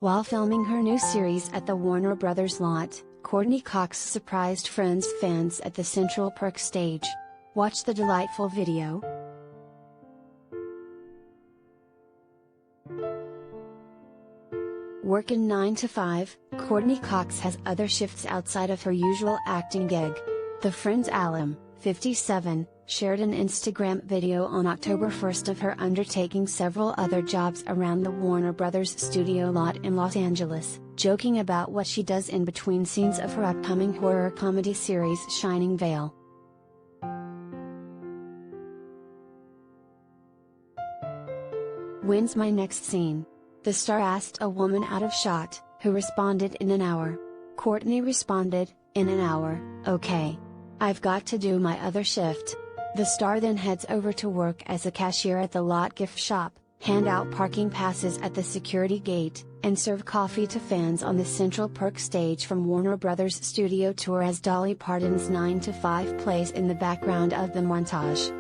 While filming her new series at the Warner Brothers lot, Courteney Cox surprised Friends fans at the Central Perk stage. Watch the delightful video. Working 9 to 5, Courteney Cox has other shifts outside of her usual acting gig. The Friends alum, 57, shared an Instagram video on October 1st of her undertaking several other jobs around the Warner Brothers studio lot in Los Angeles, joking about what she does in between scenes of her upcoming horror comedy series Shining Vale. "When's my next scene?" the star asked a woman out of shot, who responded in an hour. Courteney responded, "In an hour, okay. I've got to do my other shift." The star then heads over to work as a cashier at the lot gift shop, hand out parking passes at the security gate, and serve coffee to fans on the Central Perk stage from Warner Brothers studio tour as Dolly Parton's 9 to 5 plays in the background of the montage.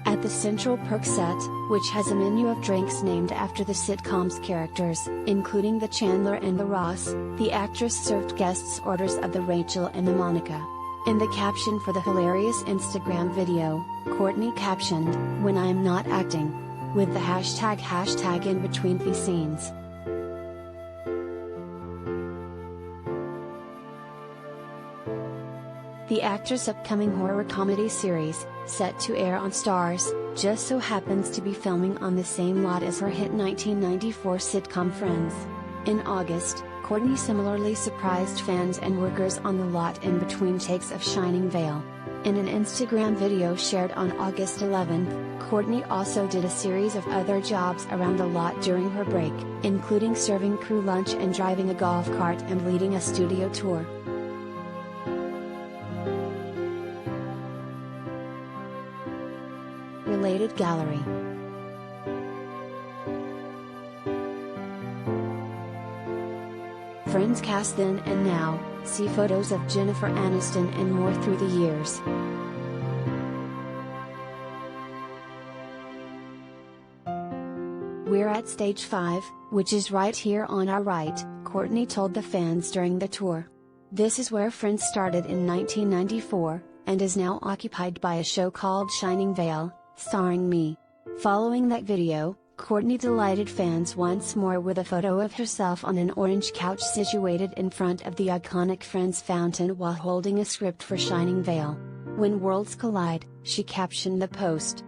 At the Central Perk set, which has a menu of drinks named after the sitcom's characters, including the Chandler and the Ross, the actress served guests orders of the Rachel and the Monica. In the caption for the hilarious Instagram video, Courteney captioned, "When I'm not acting," with the hashtag in between the scenes. The actress' upcoming horror comedy series, set to air on Starz, just so happens to be filming on the same lot as her hit 1994 sitcom Friends. In August, Courteney similarly surprised fans and workers on the lot in between takes of Shining Vale. In an Instagram video shared on August 11, Courteney also did a series of other jobs around the lot during her break, including serving crew lunch and driving a golf cart and leading a studio tour. Related gallery. Friends cast then and now, see photos of Jennifer Aniston and more through the years. "We're at stage 5, which is right here on our right," Courteney told the fans during the tour. "This is where Friends started in 1994, and is now occupied by a show called Shining Vale, starring me." Following that video, Courteney delighted fans once more with a photo of herself on an orange couch situated in front of the iconic Friends fountain while holding a script for Shining Vale. "When worlds collide," she captioned the post,